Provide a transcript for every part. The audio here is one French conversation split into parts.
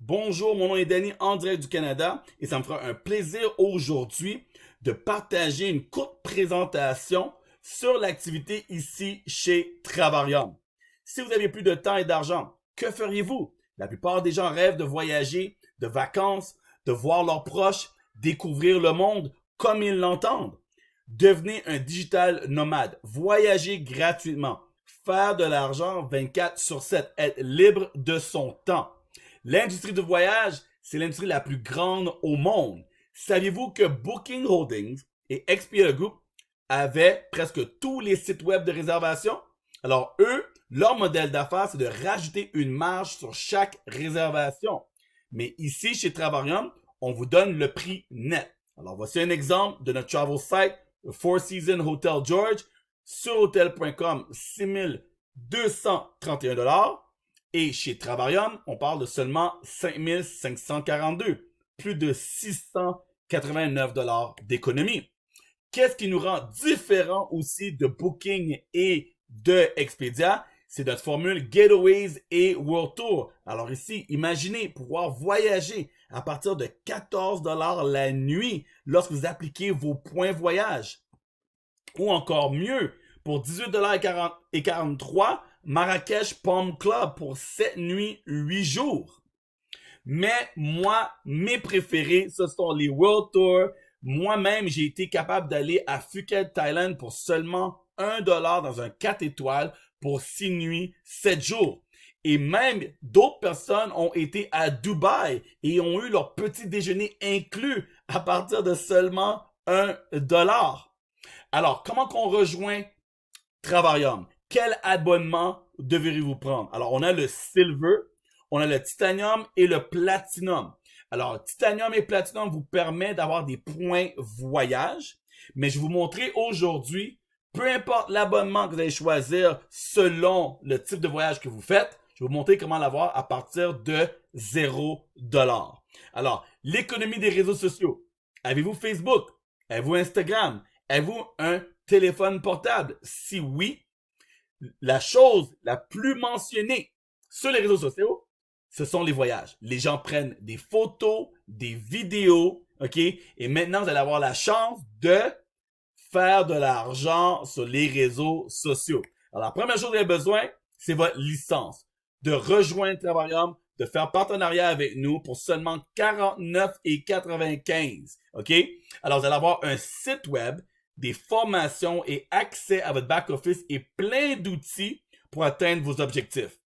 Bonjour, mon nom est Danny en direct du Canada et ça me fera un plaisir aujourd'hui de partager une courte présentation sur l'activité ici chez Travarium. Si vous aviez plus de temps et d'argent, que feriez-vous? La plupart des gens rêvent de voyager, de vacances, de voir leurs proches, découvrir le monde comme ils l'entendent. Devenez un digital nomade, voyager gratuitement, faire de l'argent 24 sur 7, être libre de son temps. L'industrie du voyage, c'est l'industrie la plus grande au monde. Saviez-vous que Booking Holdings et Expedia Group avaient presque tous les sites web de réservation? Alors eux, leur modèle d'affaires, c'est de rajouter une marge sur chaque réservation. Mais ici, chez Travarium, on vous donne le prix net. Alors voici un exemple de notre travel site, le Four Seasons Hotel George, sur hotel.com, 6 231 $. Et chez Travarium, on parle de seulement 5 542, plus de 689 $ d'économie. Qu'est-ce qui nous rend différents aussi de Booking et de Expedia? C'est notre formule Getaways et World Tour. Alors ici, imaginez pouvoir voyager à partir de 14 $ la nuit lorsque vous appliquez vos points voyage. Ou encore mieux, pour 18,43 $, Marrakech Palm Club pour 7 nuits, 8 jours. Mais moi, mes préférés, ce sont les World Tour. Moi-même, j'ai été capable d'aller à Phuket, Thaïlande pour seulement 1 $ dans un 4 étoiles pour 6 nuits, 7 jours. Et même d'autres personnes ont été à Dubaï et ont eu leur petit déjeuner inclus à partir de seulement 1 $. Alors, comment qu'on rejoint Travarium? Quel abonnement devriez-vous prendre? Alors, on a le Silver, on a le Titanium et le Platinum. Alors, Titanium et Platinum vous permettent d'avoir des points voyage, mais je vais vous montrer aujourd'hui, peu importe l'abonnement que vous allez choisir selon le type de voyage que vous faites, je vais vous montrer comment l'avoir à partir de 0 $. Alors, l'économie des réseaux sociaux. Avez-vous Facebook? Avez-vous Instagram? Avez-vous un téléphone portable? Si oui, la chose la plus mentionnée sur les réseaux sociaux, ce sont les voyages. Les gens prennent des photos, des vidéos, ok? Et maintenant, vous allez avoir la chance de faire de l'argent sur les réseaux sociaux. Alors, la première chose que vous avez besoin, c'est votre licence. De rejoindre Travarium, de faire partenariat avec nous pour seulement 49,95. OK? Alors, vous allez avoir un site web, des formations et accès à votre back-office et plein d'outils pour atteindre vos objectifs.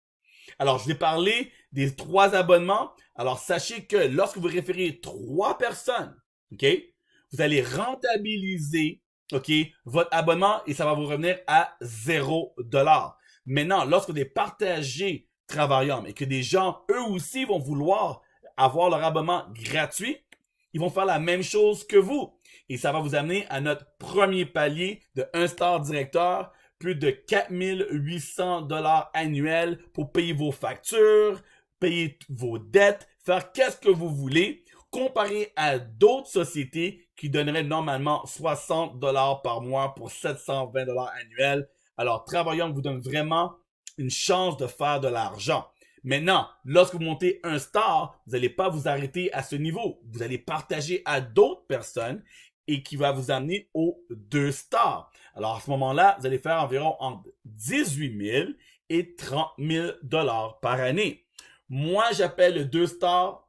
Alors, je vais parler des 3 abonnements. Alors, sachez que lorsque vous référez 3 personnes, OK, vous allez rentabiliser, OK, votre abonnement et ça va vous revenir à 0 $. Maintenant, lorsque vous partagez Travarium et que des gens, eux aussi, vont vouloir avoir leur abonnement gratuit, ils vont faire la même chose que vous. Et ça va vous amener à notre premier palier de 1 star directeur, plus de 4800 $ annuels pour payer vos factures, payer vos dettes, faire qu'est-ce que vous voulez, comparé à d'autres sociétés qui donneraient normalement 60 $ par mois pour 720 $ annuels. Alors, Travarium vous donne vraiment une chance de faire de l'argent. Maintenant, lorsque vous montez un star, vous n'allez pas vous arrêter à ce niveau. Vous allez partager à d'autres personnes et qui va vous amener aux 2 stars. Alors, à ce moment-là, vous allez faire environ entre 18 000 et 30 000 $ par année. Moi, j'appelle le 2 stars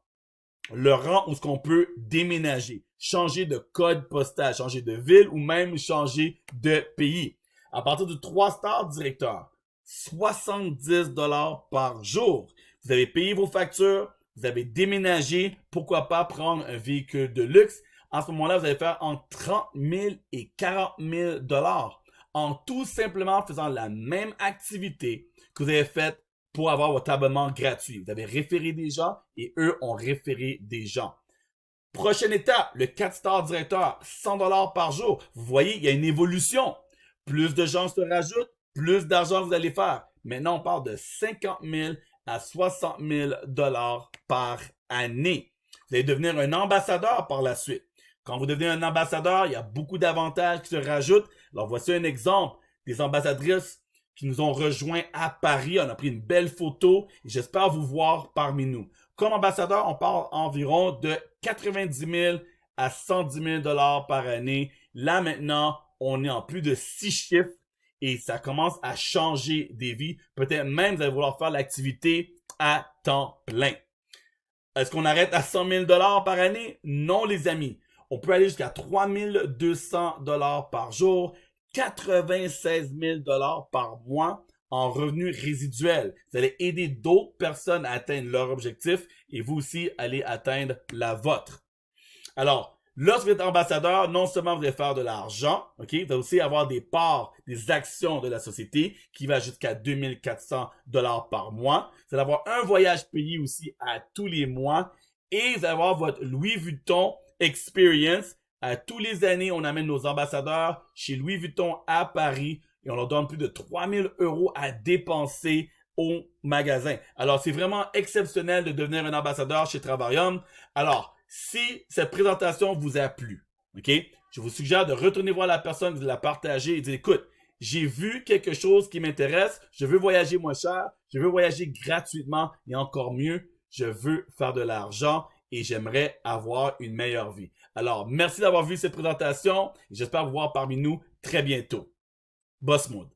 le rang où ce qu'on peut déménager, changer de code postal, changer de ville ou même changer de pays. À partir de 3 stars directeur, 70 $ par jour. Vous avez payé vos factures, vous avez déménagé, pourquoi pas prendre un véhicule de luxe. En ce moment-là, vous allez faire entre 30 000 et 40 000 $ en tout simplement faisant la même activité que vous avez faite pour avoir votre abonnement gratuit. Vous avez référé des gens et eux ont référé des gens. Prochaine étape, le 4 star directeur, 100 $ par jour. Vous voyez, il y a une évolution. Plus de gens se rajoutent, plus d'argent vous allez faire. Maintenant, on parle de 50 000 à 60 000 $ par année. Vous allez devenir un ambassadeur par la suite. Quand vous devenez un ambassadeur, il y a beaucoup d'avantages qui se rajoutent. Alors, voici un exemple des ambassadrices qui nous ont rejoints à Paris. On a pris une belle photo et j'espère vous voir parmi nous. comme ambassadeur, on parle environ de 90 000 à 110 000 $ par année. Là, maintenant, on est en plus de 6 chiffres et ça commence à changer des vies. Peut-être même vous allez vouloir faire l'activité à temps plein. Est-ce qu'on arrête à 100 000 $ par année? Non, les amis. On peut aller jusqu'à 3 200 $ par jour, 96 000 $ par mois en revenus résiduels. Vous allez aider d'autres personnes à atteindre leur objectif et vous aussi allez atteindre la vôtre. Alors, lorsque vous êtes ambassadeur, non seulement vous allez faire de l'argent, ok, vous allez aussi avoir des parts, des actions de la société qui va jusqu'à 2400 $ par mois. Vous allez avoir un voyage payé aussi à tous les mois et vous allez avoir votre Louis Vuitton Experience. À tous les années, on amène nos ambassadeurs chez Louis Vuitton à Paris et on leur donne plus de 3000 € à dépenser au magasin. Alors, c'est vraiment exceptionnel de devenir un ambassadeur chez Travarium. Alors, si cette présentation vous a plu, ok, je vous suggère de retourner voir la personne, de la partager et de dire, écoute, j'ai vu quelque chose qui m'intéresse, je veux voyager moins cher, je veux voyager gratuitement et encore mieux, je veux faire de l'argent et j'aimerais avoir une meilleure vie. Alors, merci d'avoir vu cette présentation et j'espère vous voir parmi nous très bientôt. Boss Mode.